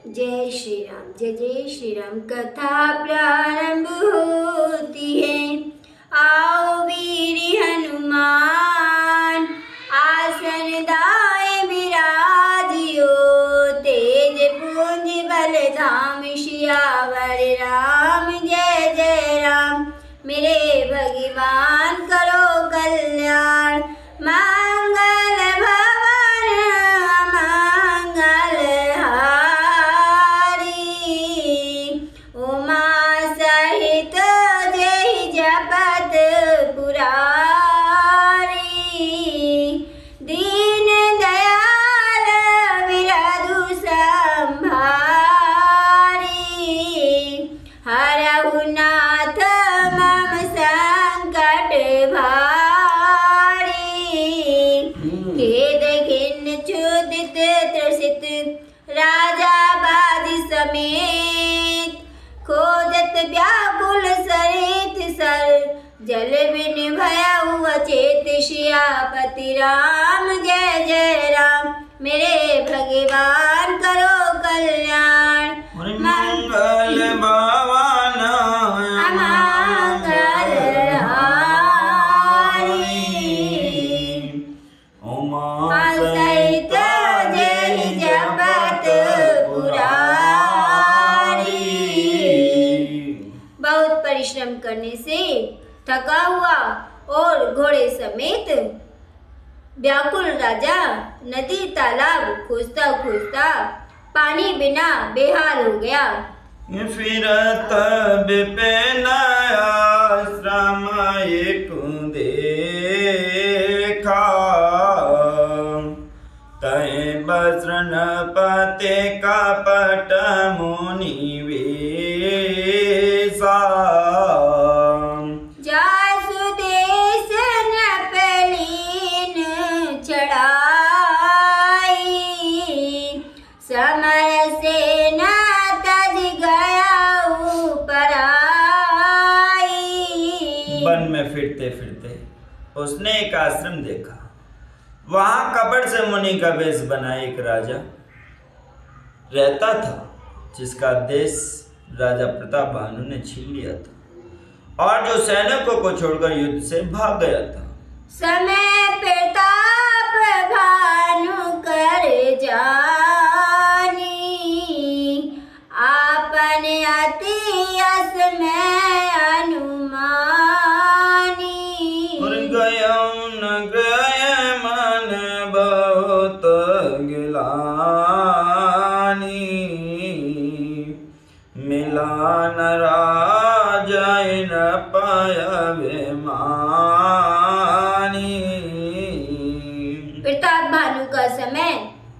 जय श्री राम, जय जय श्री राम। कथा प्रारंभ होती है। आओ वीर हनुमान, आसन दाए विराजियो। तेज पुंज बल धाम, सियावर राम जय जय राम। मेरे भगवान करो कल्याण, मंगल भवन मंगल हारी। उमा सहित जय जपत पुरारी। दीन दयाल विरधु संभारी। हरहु नाथ मम संकट भारी। खेद खिन्न क्षुदित त्रसित राजा बाज समेत। खोजत व्याकुल सरित सर, जल बिन भयउ अचेत। सियापति राम जय जय राम। मेरे भगवान करो कल्याण, मंगल भवन अमंगल हारी। उमा सहित जय जपत पुरारी। बहुत परिश्रम करने से थका हुआ और घोड़े समेत व्याकुल राजा नदी तालाब खोजता खोजता पानी बिना बेहाल हो गया। फिर तब पे नया श्रम एक देखा। तय वज्रन पते कपट मुनि वेशा। जासुदेश नपलीन चढ़ाई। समर से न तज गया ऊपर आई। वन में फिरते फिरते उसने एक आश्रम देखा। वहां कपट से मुनि का वेश बनाए एक राजा रहता था, जिसका देश राजा प्रताप भानु ने छीन लिया था और जो सैनिकों को छोड़कर युद्ध से भाग गया था। समय प्रताप भानु कर जानी। आपन अति यश में अनुमानी। और गया न गए मन बहुत गिलानी। मिला न राजा न पायवे मानी। प्रताप भानु का समय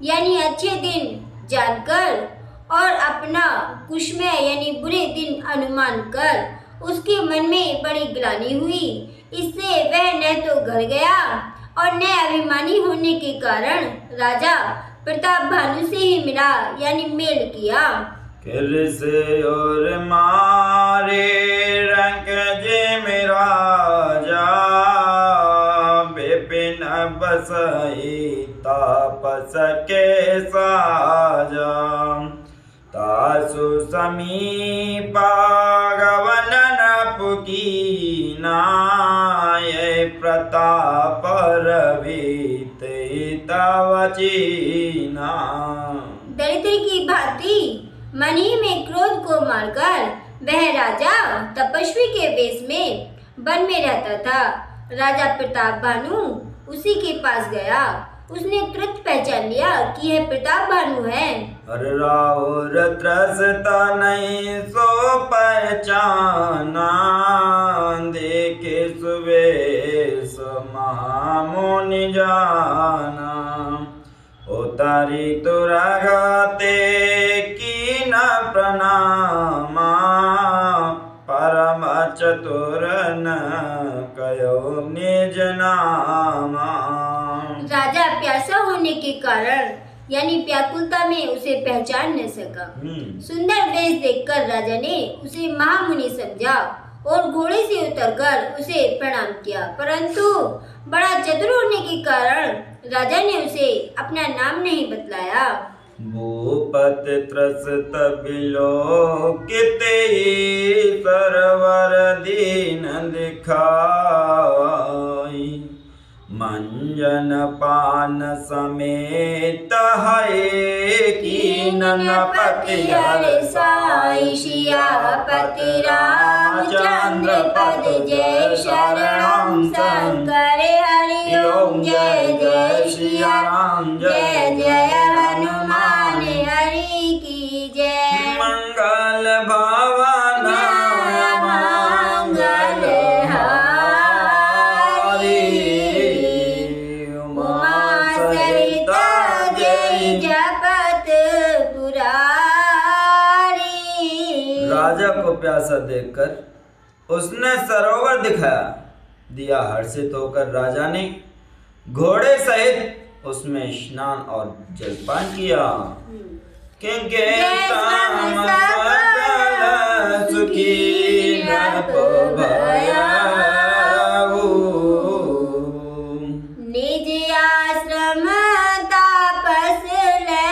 यानी अच्छे दिन जानकर और अपना कुशमय यानी बुरे दिन अनुमान कर उसके मन में बड़ी ग्लानि हुई। इससे वह न तो घर गया और न अभिमानी होने के कारण राजा प्रताप भानु से ही मिला यानी मेल किया। किर से और मारे रंग जे मेरा जा। बिपिन बसई तापस के साजा। तासु समीपा गवनन पुकीना। ये प्रताप रवित तव चीना। दरिद्र की भांति मन ही में क्रोध को मारकर वह राजा तपस्वी के वेश में वन में रहता था। राजा प्रताप भानु उसी के पास गया। उसने तुरंत पहचान लिया कि यह प्रताप भानु है। अरे राउर त्रसता नहीं सो पहचाना। देखे सुवेश महामुनि जाना। उतारी तुरगते की न प्रणामा। परम चतुर न कयो निज नामा। राजा प्यासा होने के कारण यानी व्याकुलता में उसे पहचान न सका। सुंदर वेश देखकर राजा ने उसे महामुनि समझा और घोड़े से उतरकर उसे प्रणाम किया, परंतु बड़ा चतुर होने के कारण राजा ने उसे अपना नाम नहीं बतलाया। भूपत त्रस्त विलोकित सरवर दीन दिखाई। मंजन पान समेत है कीनन पति हर साई सियापति रामचंद्र पद जय शरणम शंकर हरि ओम जय जय सिया राम जय जय हनुमान हरि की जय। मंगल भवन मंगल हारी उमा सहित जय जपत पुरारी। राजा को प्यासा देखकर उसने सरोवर दिखाया दिया। हर्षित होकर राजा ने घोड़े सहित उसमें स्नान और जलपान किया। क्योंकि सुखी न भयाऊ। निज आश्रम तापस ले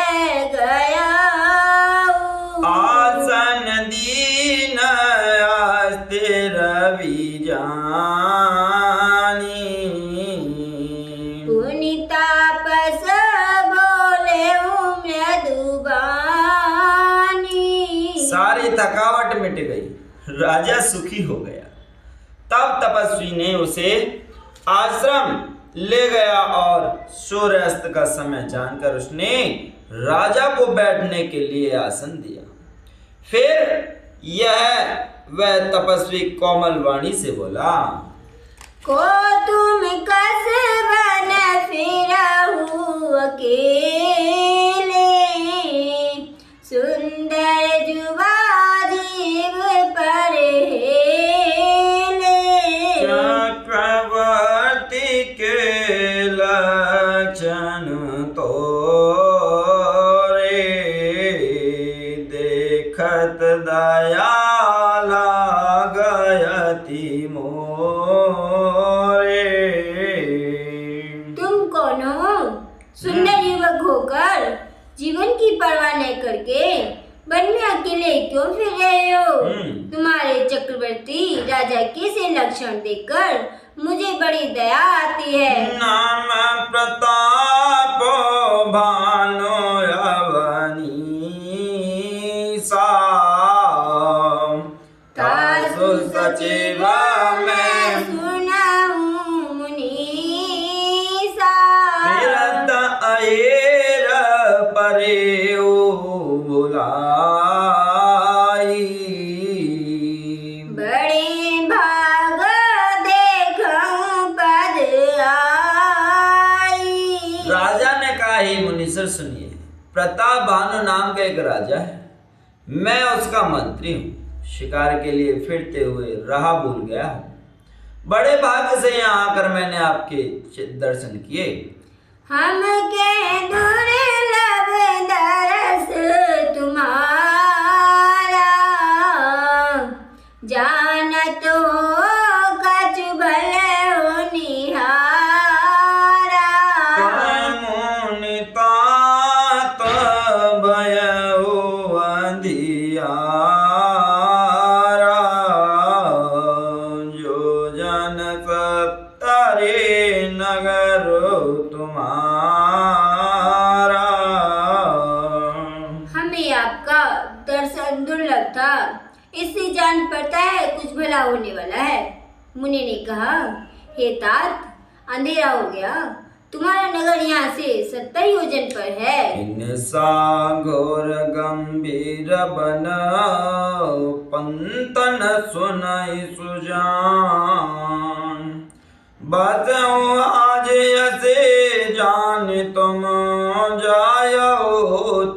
गया। आसन दीन आस्ते रवि जानी। पुनि तापस बोले मृदुबानी। सारी थकावट मिट गई, राजा सुखी हो गया। तब तपस्वी ने उसे आश्रम ले गया और सूर्यास्त का समय जानकर उसने राजा को बैठने के लिए आसन दिया। फिर वह तपस्वी कोमल वाणी से बोला, को तुम कस बन फिरहु अकेले। सुंदर जुबा जीव पर हेले। चक्रवर्ती के लक्षण तो देखत दया लागयति मोरे। तुम कौन हो? सुंदर युवक होकर जीवन की परवाह नहीं करके वन में अकेले क्यों फिर रहे हो? तुम्हारे चक्रवर्ती राजा के से लक्षण देखकर मुझे बड़ी दया आती है। नाम प्रताप भानु अवनीसा। तासु सचिव मैं सुनाऊं मुनीसा। फिरत अएर परेऊ बुलाई। बड़े भाग देखूं पद आई। राजा ने कहा, हे मुनीश्वर सुनिए, प्रताप भानु नाम का एक राजा है। मैं उसका मंत्री हूँ। शिकार के लिए फिरते हुए राह भूल गया हूँ। बड़े भाग्य से यहाँ आकर मैंने आपके दर्शन किए। हम के दुर्लभ दरस तुम्हारा। जानत हो कछु भल हो निहारा। मुनितात भयउ अंधियारा। जो जन सत्तरे नगर तुम्हारा। हमें आपका दर्शन दुर्लभ था, इससे जान पड़ता है कुछ भला होने वाला है। मुनि ने कहा, हे तात, अंधेरा हो गया। तुम्हारा नगर यहाँ से 70 योजन पर है। इनसा घोर गंभीर बन पंतन सुनई सुजान। बसऊ आज यसे जान तुम जायो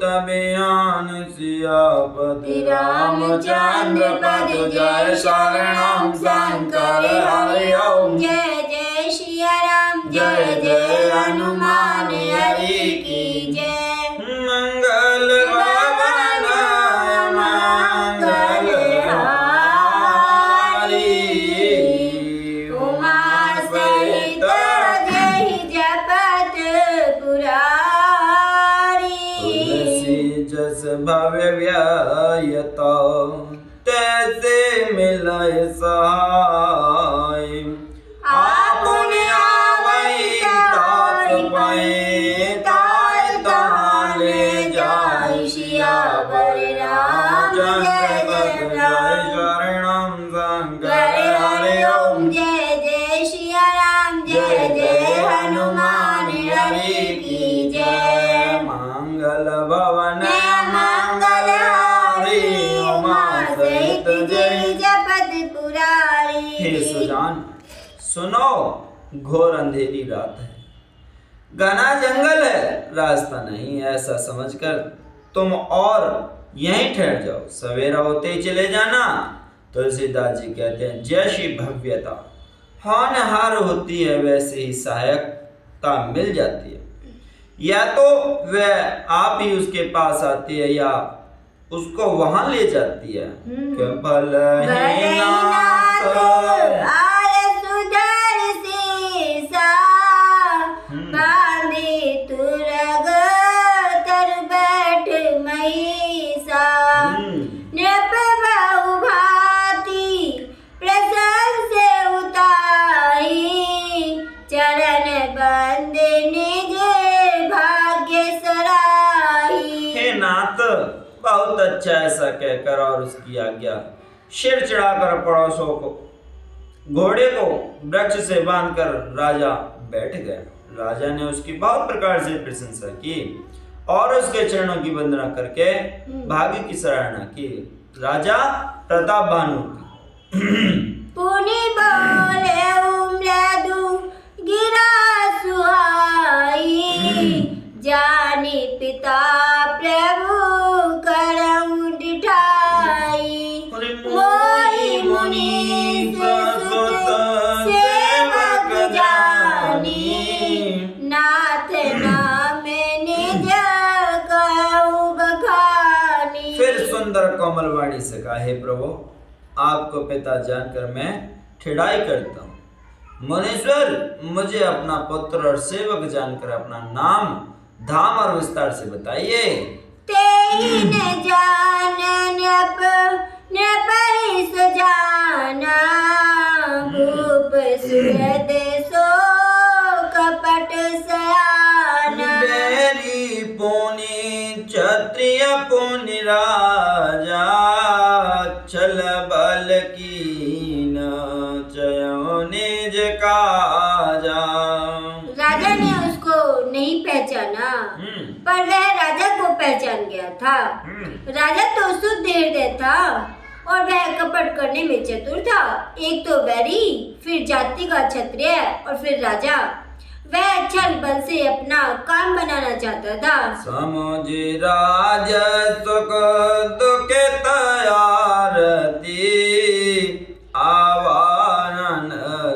तबियान। सियापति रामचंद्र पद जय शरणम शंकर हरि ओम जय जय सिया राम जय जय हनुमान हरि की जय। मंगल भवन मंगल हारी। उमा सहित जय जपत पुरारी। भव्य व्ययता तैसे मिलय सहाय आपने आवई तात पाए ताय तहाँ ले जाय सियावर रामचंद्र जय शरणम शंकर हरि ओम जय जय सिया राम जय जय हनुमान हरि की जय मंगल भवन मंगलहारी उमा सहित जय जपत पुरारी। हे सुजान सुनो, घोर अंधेरी रात है, घना जंगल है, रास्ता नहीं है, ऐसा समझकर तुम और यहीं ठहर जाओ, सवेरा होते ही चले जाना। तुलसीदास जी कहते हैं जैसी भव्यता होनहार होती है वैसे ही सहायकता मिल जाती है। या तो वह आप ही उसके पास आती है या उसको वहां ले जाती है। कि भलहीनाथ आय सुधर सीसा बांधे तुरग तर बैठ महिषा नृप बहु भांति प्रसंग से उतारी चरण बंदे निज भाग्य सराही। हे नाथ, बहुत अच्छा ऐसा कहकर और उसकी आज्ञा सिर चढ़ाकर पड़ोसों को घोड़े को वृक्ष से बांधकर राजा बैठ गया। राजा ने उसकी बहुत प्रकार से प्रशंसा की और उसके चरणों की वंदना करके भाग्य की सराहना की। राजा प्रताप भानु पुनि बोले मृदु गिरा सुहाई जानी पिता प्रभु करम डिठाई मोहि मुनि सुत सेवक जानी नाथ नाम निज कहु बखानी। फिर सुंदर कोमल वाणी से कहा, हे प्रभु, आपको पिता जानकर मैं ठिड़ाई करता हूँ। मुनीश्वर, मुझे अपना पुत्र और सेवक जानकर अपना नाम धाम और विस्तार से बताइए। तेहि न जान नृपहि सुजाना भूप सुहृद सो कपट सयाना। बैरी पुनि क्षत्रिय पुनि राजा छल बल कीन चयो निज काजा। राजा ने उसको नहीं पहचाना पर वह राजा को पहचान गया था। राजा तो शुद्ध हृदय था और वह कपट करने में चतुर था। एक तो बैरी, फिर जाति का क्षत्रिय और फिर राजा। वह छल बल से अपना काम बनाना चाहता था। समझ राज सुख दुख तयारती आवानन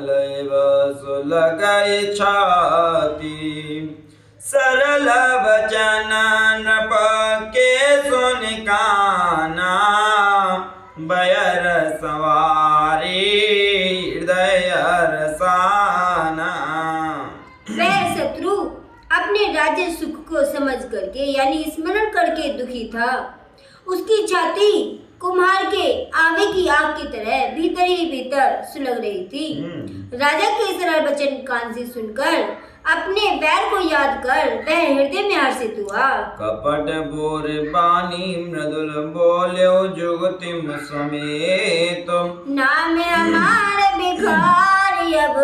लैव सुलगई छाती सरल वचन नृप के सुन काना बयर सवारी हृदय रसाना। वह शत्रु अपने राज्य सुख को समझ करके यानी स्मरण करके दुखी था। उसकी छाती कुम्हार के आवे की आग की तरह भीतर ही भीतर सुलग रही थी। राजा के सरल वचन कान से सुनकर अपने बैर को याद कर वह हृदय में हर्षित हुआ। कपट बोर बानी मृदुल बोल्यो जुगतिम समेत नाम हमार भिखारी अब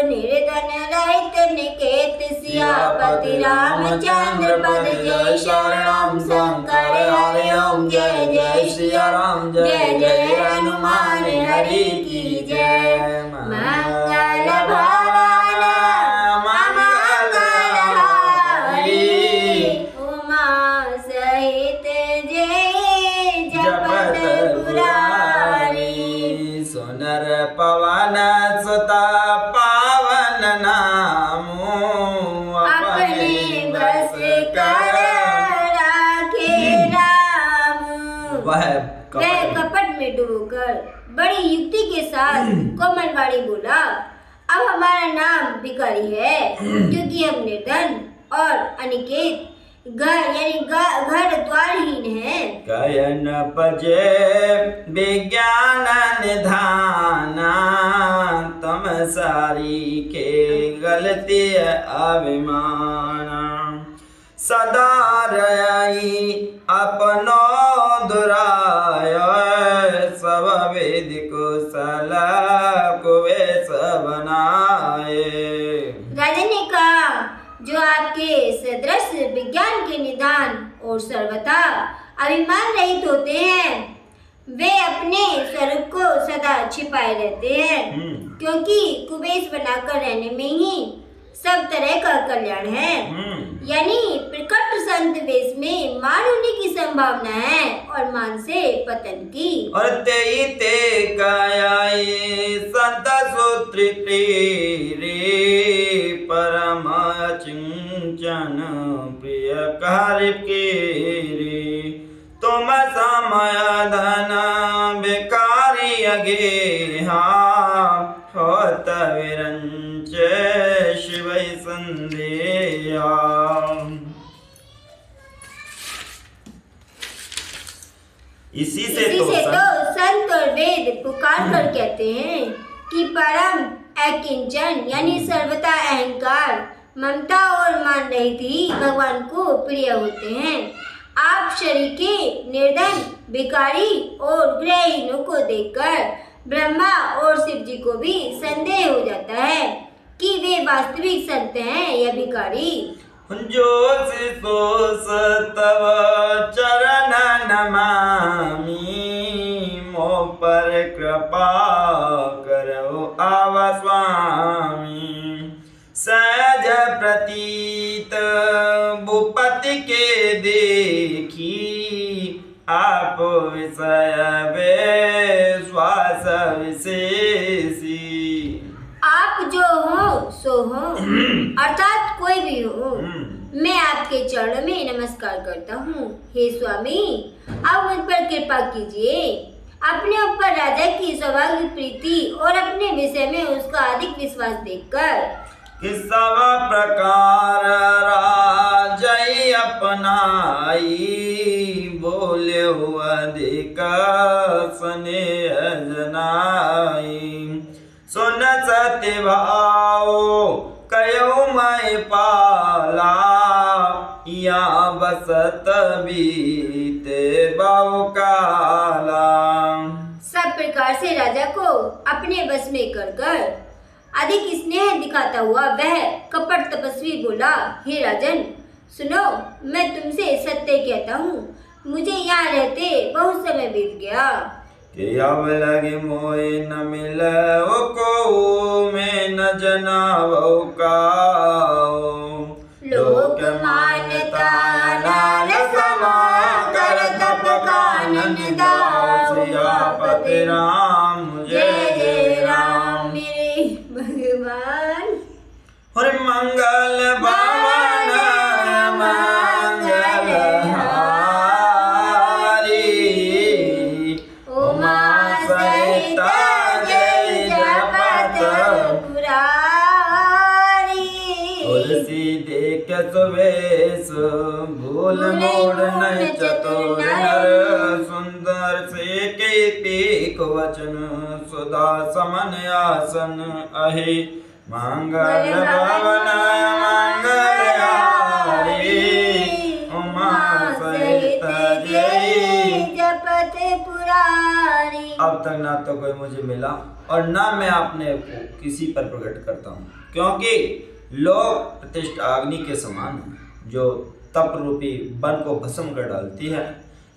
निर्धन रहित निकेत सियापति रामचंद्र पद जय शरणम शंकर हरि ओम जय जय सिया राम जय जय हनुमान हरि की जय। मंगल भवन उमा सहित जय जपत पुरारी। सुनर पवन सुता पावन नामो अपने बस कर राखे राम। वह कपट में डूबकर बड़ी युक्ति के साथ कोमलवाणी बोला, अब हमारा नाम भिखारी है क्योंकि हम निर्धन और अनिकेत घर यानी घर द्वारहीन है। कयन पजे विज्ञान निधाना, तम सारी के गलती अभिमाना। सदा रही अपनो दुराय, सब वेद को सला कुवेश बनाए। राजा ने कहा, जो आपके सदृश विज्ञान के निदान और सर्वथा अभिमान रहित होते हैं, वे अपने स्वरूप को सदा छिपाए रहते हैं, क्योंकि कुबेश बनाकर रहने में ही सब तरह का कल्याण है। यानी प्रकट संत वेश में मान होने की संभावना है और मान से पतन की। और ते कायाए संत सूत्र रे, परम चिंचन प्रिय कार्य के रे। तुम समय धन बेकारी अगे, होत विरंच शिव संदेया। इसी से तो संत और वेद पुकार कर कहते हैं कि परम अकिंचन यानी सर्वथा अहंकार, ममता और मान रहित ही भगवान को प्रिय होते हैं। आप शरीर के निर्धन, भिखारी और गृहहीनों को देखकर ब्रह्मा और शिव जी को भी संदेह हो जाता है कि वे वास्तविक संत हैं या भिखारी। जो सोस तव चरण नमामि, मो पर कृपा करो आव स्वामी। सहज प्रतीत भूपति के देखी, आप विषय विश्वास विशेषी। आप जो हो सो हो, अर्थात कोई भी हो, मैं आपके चरणों में नमस्कार करता हूँ। हे स्वामी, आप मुझ पर कृपा कीजिए। अपने ऊपर राजा की स्वाभाविक प्रीति और अपने विषय में उसका अधिक विश्वास देखकर कि सब प्रकार राजई अपनाई, बोले हुआ अधिक स्नेह जनाई। सुन सत्य भाव कयो मैं पाला, या बसत बीते बहु काला। सब प्रकार से राजा को अपने बस में कर अधिक स्नेह दिखाता हुआ वह कपट तपस्वी बोला, हे राजन सुनो, मैं तुमसे सत्य कहता हूँ, मुझे यहाँ रहते बहुत समय बीत गया। कि अब लगे मोए न मिले को में न जनावो काओ। लोक मान्यता लाल समा कर तप कानन दाओ। सियापति राम जय जय राम। मेरे भगवान हरि मंगल भवन मंगल हारी, उमा सहित जय जपत पुरारी। तुलसी देख सुवेश भूल मोड़ नहीं चतुर नर। सुंदर से के पीक वचन सुधा समन आसन अहि। मंगल भवन मंगल हारी, उमा सहित जय जपत पुरारी। अब तक ना तो कोई मुझे मिला और ना मैं अपने को किसी पर प्रकट करता हूँ, क्योंकि लोक प्रतिष्ठा अग्नि के समान है जो तप रूपी वन को भस्म कर डालती है।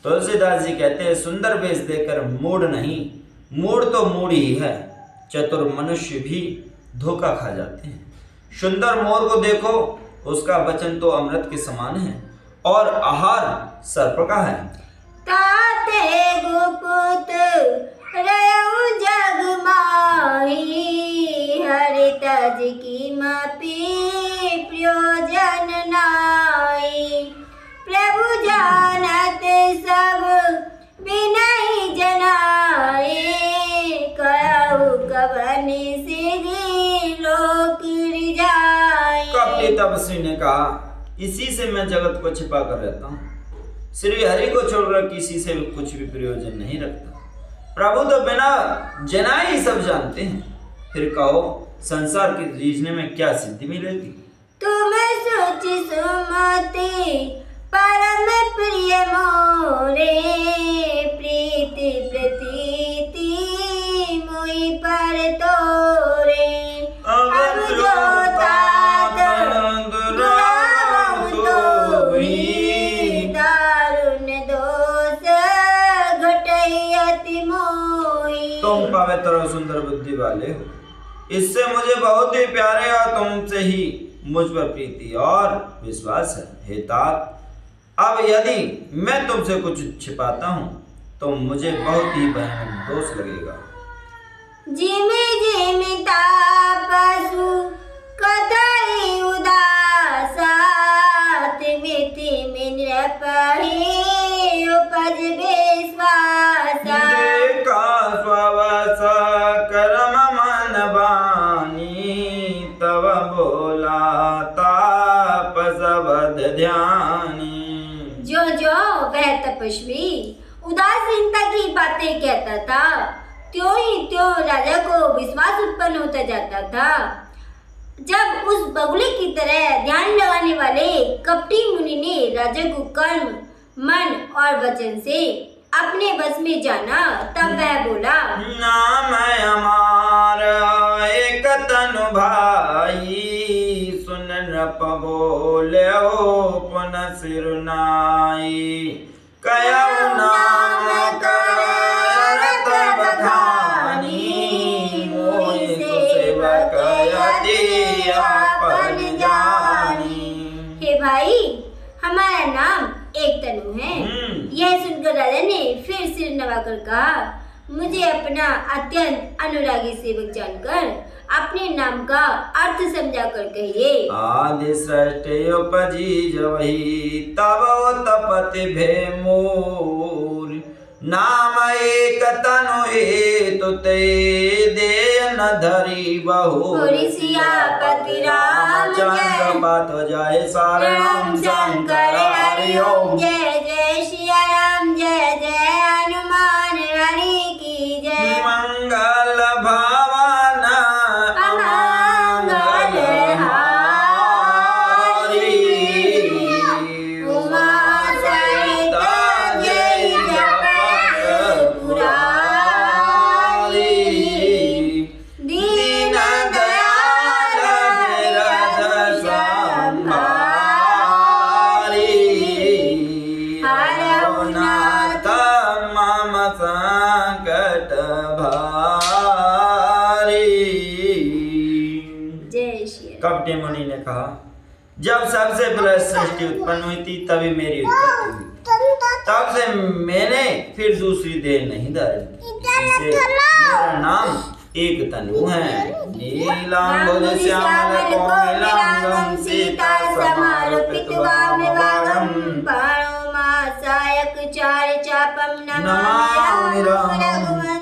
तुलसीदास जी कहते हैं, सुंदर वेश देकर मूढ़ नहीं, मूढ़ तो मूढ़ ही है, चतुर मनुष्य भी धोखा खा जाते हैं। सुंदर मोर को देखो, उसका वचन तो अमृत के समान है और आहार सर्प का है। ताते गुपुत रयउ जग माही, हरि तज की मपी प्रयोजन नाई। प्रभु जानत सब बिनहि जनाए, कहु कवन सिद्धि लोक रिजाए। कपटी तपस्वी ने कहा इसी से मैं जगत को छिपा कर रहता हूँ। श्री हरि को छोड़कर किसी से कुछ भी प्रयोजन नहीं रखता। प्रभु तो बिना जना ही सब जानते हैं। फिर कहो, संसार की रीझने में क्या सिद्धि मिलेगी? तुम सोच सुमति परम प्रिय मोरे, प्रीति प्रतीति मोहि पर तोरे। अब जो तात दुराऊ तोहि, दारुण दोष घटई अति मोहि। तुम पवित्र और सुंदर बुद्धि वाले हो, इससे मुझे बहुत ही प्यारे और तुमसे ही मुझ पर प्रीति और विश्वास है। हे तात, अब यदि मैं तुमसे कुछ छिपाता हूँ तो मुझे बहुत ही भयानक दोष लगेगा। जिमि जिमि तापसु कथई उदासा, तिमि तिमि नृपहि उपज विश्वासा। देखा स्ववसा कर्म मन बानी, तब बोला तापस बद ध्यानी। जो वह तपस्वी उदासीनता की बातें कहता था, त्यों ही त्यों राजा को विश्वास उत्पन्न होता जाता था। जब उस बगुले की तरह ध्यान लगाने वाले कपटी मुनि ने राजा को कर्म, मन और वचन से अपने बस में जाना, तब वह बोला, नाम हमार एक तनु भाई, सुन नृप बोले हो पुनः सिरुनाई। कयौ नाम करत बखानी, मोहि सेवक यदि आपन जानी। हे भाई, हमारा नाम एक तनु है। यह सुनकर राजा ने फिर सिर नवाकर कहा, मुझे अपना अत्यंत अनुरागी सेवक जानकर अपने नाम का अर्थ समझाकर कहिए। आदि सृष्टि उपजी जवही, तब तपति भे मोर। नाम एक तनु हेतु ते, दे न धरी बहु। सियापति रामचंद्र पात जाय सारणम शंकर हरि ओम। जय जय सिया राम, जय जय हनुमान हरि की जय। मंगल भावन अमंगल हारी, उमा सहित जय जगत पुरारी। दीन दयाल बिरध संभारी, हरहु नाथ मम संकट भारी। जय श्री। कपटी मुनि ने कहा, जब सबसे पहले सृष्टि उत्पन्न हुई थी तभी मेरी उत्पत्ति हुई। तब से मैंने फिर दूसरी देह नहीं धारण की। मेरा नाम एक तनु है। नीलांबुज श्यामल कोमलांगं, सीता समारोपित वामभागं। पाणो मासायक चार चापम नमामि नमामि रामं। रघुवंशं।